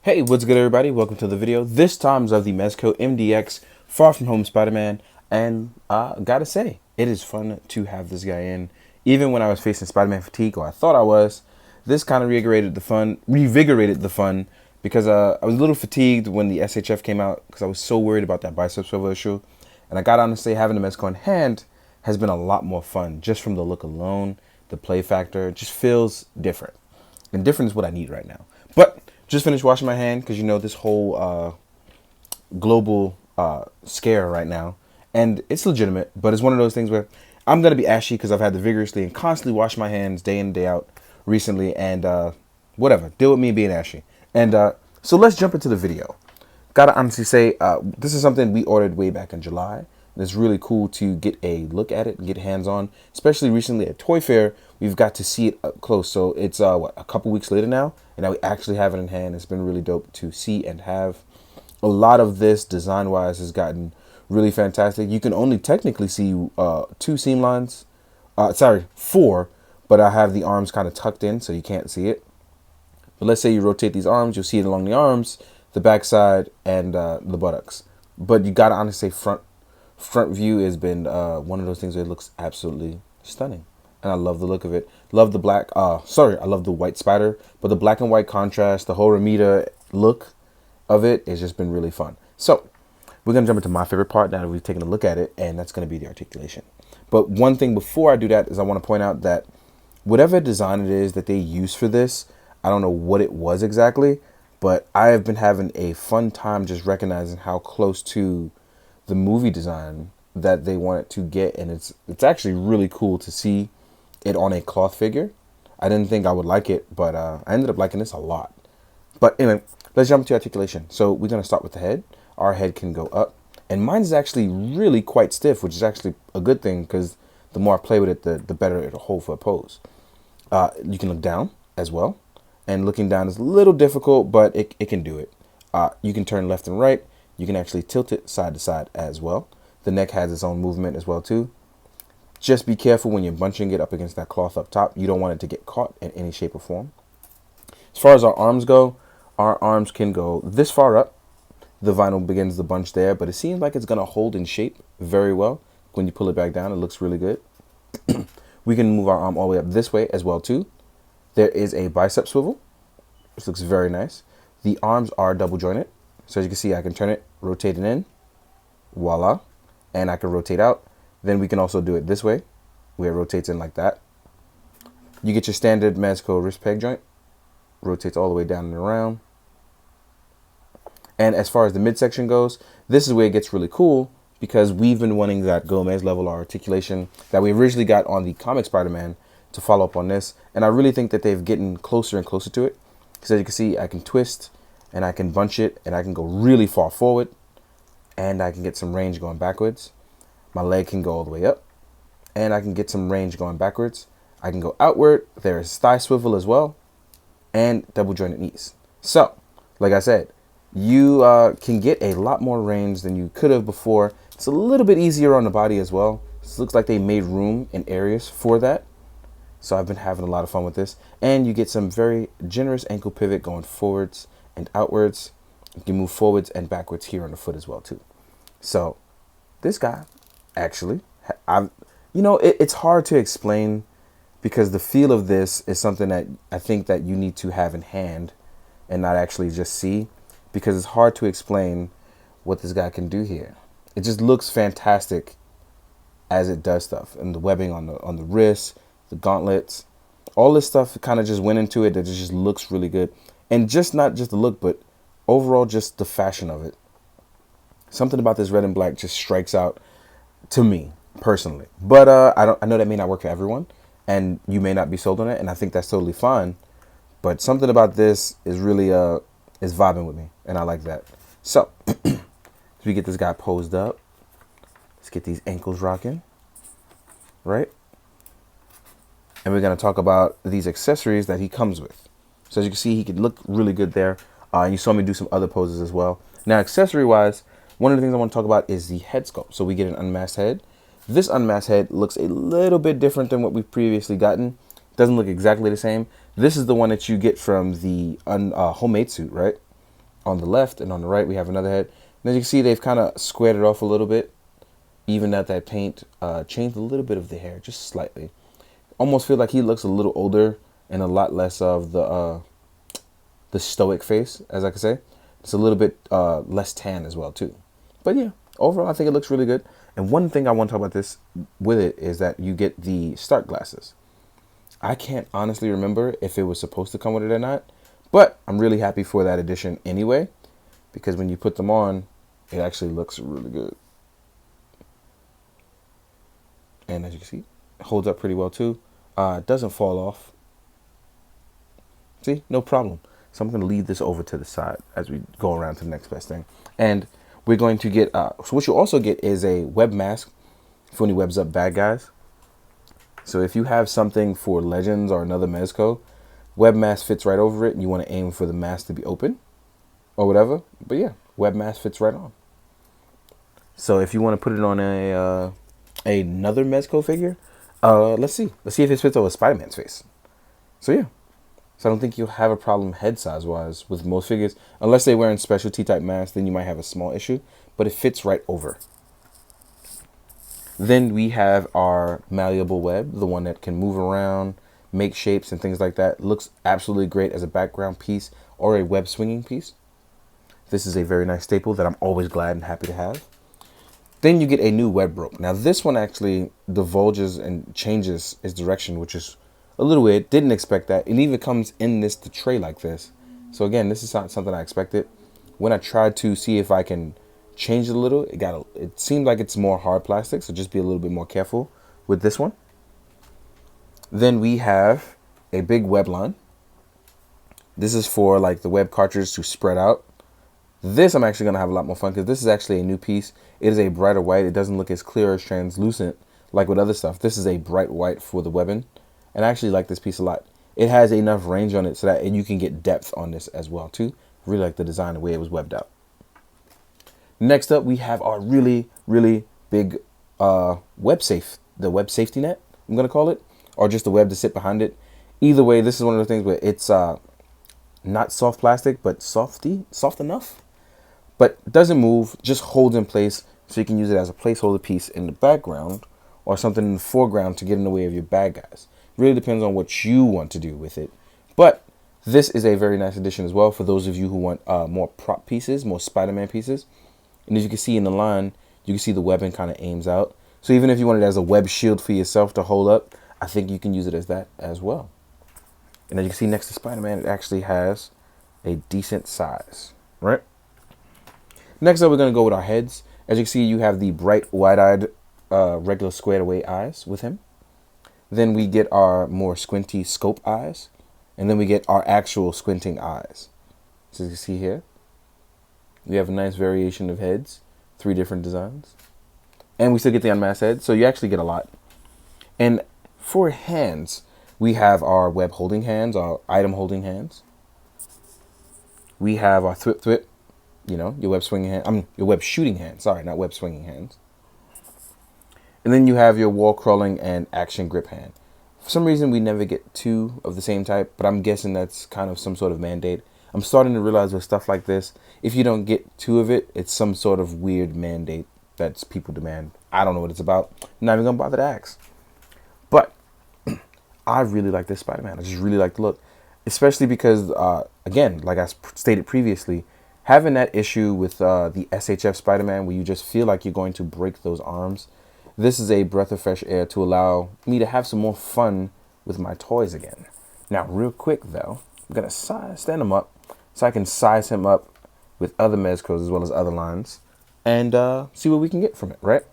Hey, what's good everybody? Welcome to the video. This time's of the Mezco MDX Far From Home Spider-Man. And gotta say, it is fun to have this guy in. Even when I was facing Spider-Man fatigue, or I thought I was, this kind of revigorated the fun because I was a little fatigued when the SHF came out because I was so worried about that bicep swivel issue. And I gotta honestly, having the Mezco in hand has been a lot more fun just from the look alone. The play factor just feels different. And different is what I need right now. But just finished washing my hand because, you know, this whole global scare right now. And it's legitimate, but it's one of those things where I'm going to be ashy because I've had to vigorously and constantly wash my hands day in and day out recently. And whatever, deal with me being ashy. And so let's jump into the video. Gotta honestly say, this is something we ordered way back in July. And it's really cool to get a look at it and get hands on, especially recently at Toy Fair. We've got to see it up close. So it's what, a couple weeks later now, and now we actually have it in hand. It's been really dope to see and have. A lot of this design wise has gotten really fantastic. You can only technically see two seam lines, four, but I have the arms kind of tucked in so you can't see it. But let's say you rotate these arms, you'll see it along the arms, the backside, and the buttocks. But you gotta honestly say front view has been one of those things where it looks absolutely stunning. And I love the look of it. Love the black, I love the white spider, but the black and white contrast, the whole Ramita look of it has just been really fun. So we're gonna jump into my favorite part now that we've taken a look at it, and that's gonna be the articulation. But one thing before I do that is I wanna point out that whatever design it is that they use for this, I don't know what it was exactly, but I have been having a fun time just recognizing how close to the movie design that they wanted to get, and it's actually really cool to see it on a cloth figure. I didn't think I would like it, but I ended up liking this a lot. But anyway, let's jump into articulation. So we're going to start with the head. Our head can go up, and mine is actually really quite stiff, which is actually a good thing because the more I play with it, the better it'll hold for a pose. You can look down as well, and looking down is a little difficult, but it can do it. You can turn left and right. You can actually tilt it side to side as well. The neck has its own movement as well too. Just be careful when you're bunching it up against that cloth up top. You don't want it to get caught in any shape or form. As far as our arms go, our arms can go this far up. The vinyl begins to bunch there, but it seems like it's going to hold in shape very well. When you pull it back down, it looks really good. We can move our arm all the way up this way as well too. There is a bicep swivel, which looks very nice. The arms are double jointed. So as you can see, I can turn it, rotate it in, voila, and I can rotate out. Then we can also do it this way, where it rotates in like that. You get your standard Mezco wrist peg joint, rotates all the way down and around. And as far as the midsection goes, this is where it gets really cool because we've been wanting that Gomez level articulation that we originally got on the comic Spider-Man to follow up on this. And I really think that they've gotten closer and closer to it. Because as you can see, I can twist and I can bunch it and I can go really far forward and I can get some range going backwards. My leg can go all the way up and I can get some range going backwards. I can go outward. There is thigh swivel as well and double jointed knees. So, like I said, you can get a lot more range than you could have before. It's a little bit easier on the body as well. It looks like they made room in areas for that. So I've been having a lot of fun with this. And you get some very generous ankle pivot going forwards and outwards. You can move forwards and backwards here on the foot as well too. So this guy, actually, it's hard to explain because the feel of this is something that I think that you need to have in hand and not actually just see, because it's hard to explain what this guy can do here. It just looks fantastic as it does stuff, and the webbing on the wrists, the gauntlets, all this stuff kind of just went into it. That just looks really good, and just not just the look, but overall just the fashion of it. Something about this red and black just strikes out to me personally, but I know that may not work for everyone, and you may not be sold on it, and I think that's totally fine. But something about this is really is vibing with me, and I like that. So as we get this guy posed up, let's get these ankles rocking, right? And we're going to talk about these accessories that he comes with. So as you can see, he could look really good there. You saw me do some other poses as well. Now, accessory wise, one of the things I want to talk about is the head sculpt. So we get an unmasked head. This unmasked head looks a little bit different than what we've previously gotten. Doesn't look exactly the same. This is the one that you get from the homemade suit, right? on the left, and on the right we have another head. And as you can see, they've kind of squared it off a little bit, even at that paint, changed a little bit of the hair, just slightly. Almost feel like he looks a little older and a lot less of the stoic face, as I could say. It's a little bit less tan as well too. But yeah, overall I think it looks really good. And one thing I want to talk about this with it is that you get the start glasses. I can't honestly remember if it was supposed to come with it or not, but I'm really happy for that addition anyway, because when you put them on, it actually looks really good. And as you can see, it holds up pretty well too. It doesn't fall off. See, no problem. So I'm going to leave this over to the side as we go around to the next best thing. And we're going to get, so what you also get is a web mask for when he webs up bad guys. So if you have something for Legends or another Mezco, web mask fits right over it, and you want to aim for the mask to be open or whatever. But yeah, web mask fits right on. So if you want to put it on a another Mezco figure, let's see if it fits over Spider-Man's face. So yeah. So I don't think you'll have a problem head size wise with most figures. Unless they're wearing specialty type masks, then you might have a small issue. But it fits right over. Then we have our malleable web, the one that can move around, make shapes and things like that. Looks absolutely great as a background piece or a web swinging piece. This is a very nice staple that I'm always glad and happy to have. Then you get a new web rope. Now this one actually divulges and changes its direction, which is a little weird. Didn't expect that. It even comes in this tray like this. So again, this is not something I expected. When I tried to see if I can change it a little, it seemed like it's more hard plastic, so just be a little bit more careful with this one. Then we have a big web line. This is for like the web cartridge to spread out. This I'm actually going to have a lot more fun because this is actually a new piece. It is a brighter white. It doesn't look as clear as translucent like with other stuff. This is a bright white for the webbing. And I actually like this piece a lot. It has enough range on it so that you can get depth on this as well too. Really like the design, the way it was webbed out. Next up, we have our really, really big the web safety net, I'm going to call it, or just the web to sit behind it. Either way, this is one of the things where it's not soft plastic, but soft enough. But doesn't move, just holds in place so you can use it as a placeholder piece in the background or something in the foreground to get in the way of your bad guys. Really depends on what you want to do with it. But this is a very nice addition as well for those of you who want more prop pieces, more Spider-Man pieces. And as you can see in the line, you can see the webbing kind of aims out. So even if you want it as a web shield for yourself to hold up, I think you can use it as that as well. And as you can see next to Spider-Man, it actually has a decent size, right? Next up, we're going to go with our heads. As you can see, you have the bright, wide-eyed, regular squared away eyes with him. Then we get our more squinty scope eyes. And then we get our actual squinting eyes. So as you can see here, we have a nice variation of heads, 3 different designs. And we still get the unmasked head, so you actually get a lot. And for hands, we have our web holding hands, our item holding hands. We have our thwip, you know, your web swinging hand, your web shooting hand, sorry, not web swinging hands. And then you have your wall crawling and action grip hand. For some reason, we never get 2 of the same type, but I'm guessing that's kind of some sort of mandate. I'm starting to realize with stuff like this, if you don't get 2 of it, it's some sort of weird mandate that's people demand. I don't know what it's about. I'm not even gonna bother to ask. But I really like this Spider-Man. I just really like the look, especially because, again, like I stated previously, having that issue with the SHF Spider-Man where you just feel like you're going to break those arms. This is a breath of fresh air to allow me to have some more fun with my toys again. Now, real quick though, I'm gonna stand him up so I can size him up with other Mezcos as well as other lines and see what we can get from it, right?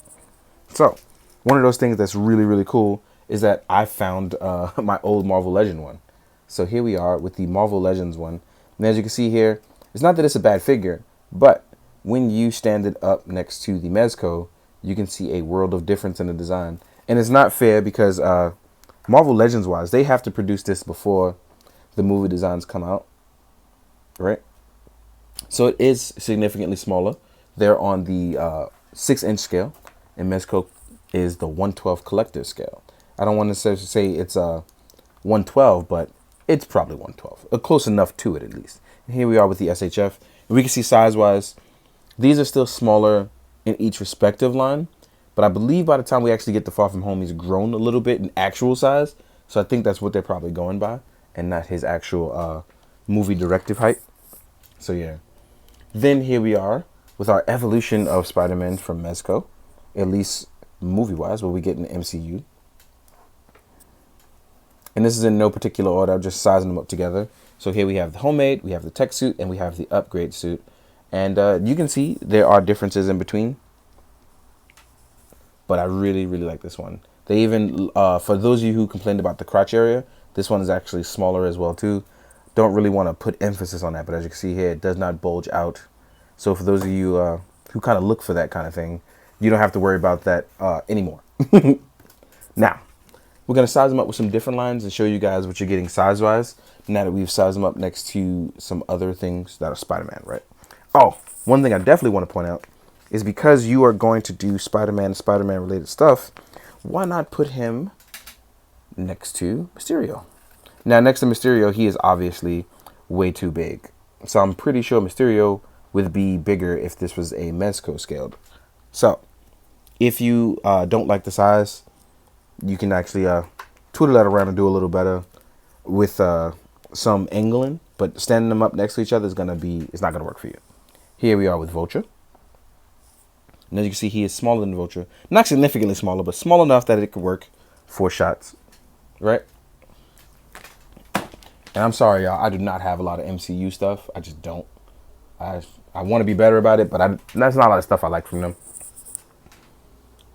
So, one of those things that's really, really cool is that I found my old Marvel Legend one. So here we are with the Marvel Legends one. And as you can see here, it's not that it's a bad figure, but when you stand it up next to the Mezco, you can see a world of difference in the design. And it's not fair because Marvel Legends wise, they have to produce this before the movie designs come out, right? So it is significantly smaller. They're on the 6-inch scale, and Mezco is the 1/12 collector scale. I don't want to say it's 1/12, but it's probably 1/12, close enough to it at least. And here we are with the SHF. We can see size-wise, these are still smaller in each respective line, but I believe by the time we actually get to Far From Home, he's grown a little bit in actual size. So I think that's what they're probably going by, and not his actual movie directive height. So yeah. Then here we are with our evolution of Spider-Man from Mezco, at least movie-wise, what we get in the MCU. And this is in no particular order. I'm just sizing them up together. So here we have the homemade, we have the tech suit, and we have the upgrade suit. And you can see there are differences in between. But I really, really like this one. They even, for those of you who complained about the crotch area, this one is actually smaller as well too. Don't really want to put emphasis on that, but as you can see here, it does not bulge out. So for those of you who kind of look for that kind of thing, you don't have to worry about that anymore. Now, we're going to size them up with some different lines and show you guys what you're getting size-wise now that we've sized them up next to some other things that are Spider-Man, right? Oh, one thing I definitely want to point out is because you are going to do Spider-Man and Spider-Man related stuff, why not put him next to Mysterio? Now, next to Mysterio, he is obviously way too big. So I'm pretty sure Mysterio would be bigger if this was a Mezco scaled. So if you don't like the size, you can actually twiddle that around and do a little better with some angling. But standing them up next to each other is it's not gonna work for you. Here we are with Vulture. And as you can see, he is smaller than Vulture. Not significantly smaller, but small enough that it could work 4 shots, right? And I'm sorry, y'all, I do not have a lot of MCU stuff. I just don't. I want to be better about it, but that's not a lot of stuff I like from them.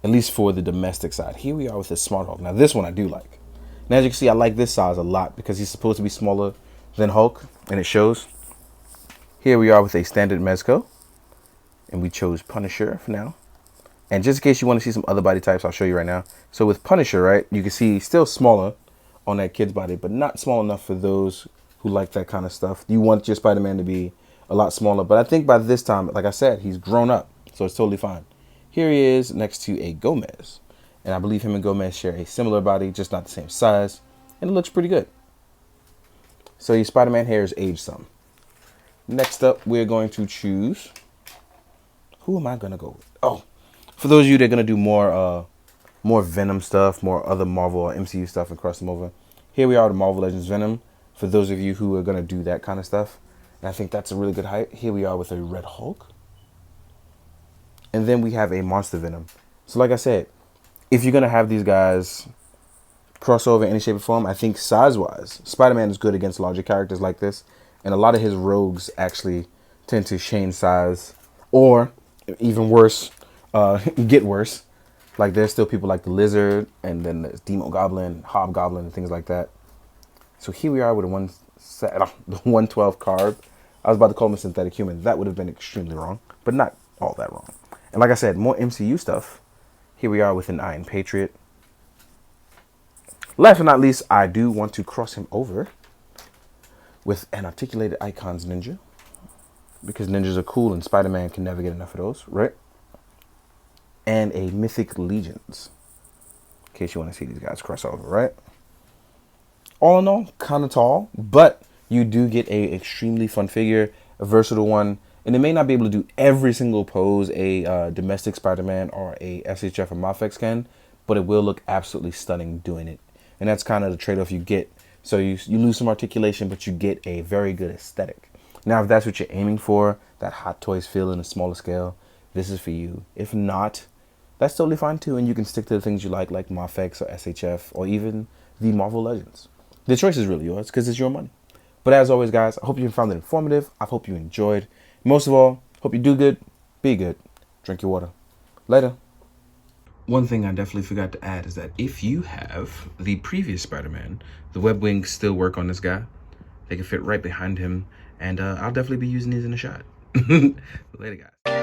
At least for the domestic side. Here we are with this Smart Hulk. Now, this one I do like. And as you can see, I like this size a lot because he's supposed to be smaller than Hulk, and it shows. Here we are with a standard Mezco. And we chose Punisher for now. And just in case you want to see some other body types, I'll show you right now. So with Punisher, right, you can see still smaller on that kid's body, but not small enough for those who like that kind of stuff. You want your Spider-Man to be a lot smaller. But I think by this time, like I said, he's grown up. So it's totally fine. Here he is next to a Gomez. And I believe him and Gomez share a similar body, just not the same size. And it looks pretty good. So your Spider-Man hair is aged some. Next up, we're going to choose... Who am I going to go with? Oh, for those of you that are going to do more Venom stuff, more other Marvel or MCU stuff and cross them over. Here we are, the Marvel Legends Venom. For those of you who are going to do that kind of stuff. And I think that's a really good height. Here we are with a Red Hulk. And then we have a Monster Venom. So like I said, if you're going to have these guys cross over in any shape or form, I think size-wise, Spider-Man is good against larger characters like this. And a lot of his rogues actually tend to change size or... even worse, get worse. Like there's still people like the Lizard, and then there's Demo Goblin, Hobgoblin, and things like that. So here we are with the 112 carb. I was about to call him a synthetic human. That would have been extremely wrong, but not all that wrong. And like I said, more MCU stuff. Here we are with an Iron Patriot. Last but not least, I do want to cross him over with an Articulated Icons Ninja. Because ninjas are cool and Spider-Man can never get enough of those, right? And a Mythic Legions. In case you want to see these guys cross over, right? All in all, kind of tall, but you do get a extremely fun figure, a versatile one. And it may not be able to do every single pose a domestic Spider-Man or a SHF or Mafex can, but it will look absolutely stunning doing it. And that's kind of the trade-off you get. So you lose some articulation, but you get a very good aesthetic. Now, if that's what you're aiming for, that Hot Toys feel in a smaller scale, this is for you. If not, that's totally fine too. And you can stick to the things you like Mafex or SHF or even the Marvel Legends. The choice is really yours because it's your money. But as always, guys, I hope you found it informative. I hope you enjoyed. Most of all, hope you do good, be good, drink your water. Later. One thing I definitely forgot to add is that if you have the previous Spider-Man, the web wings still work on this guy. They can fit right behind him. And I'll definitely be using these in a shot. Later, guys.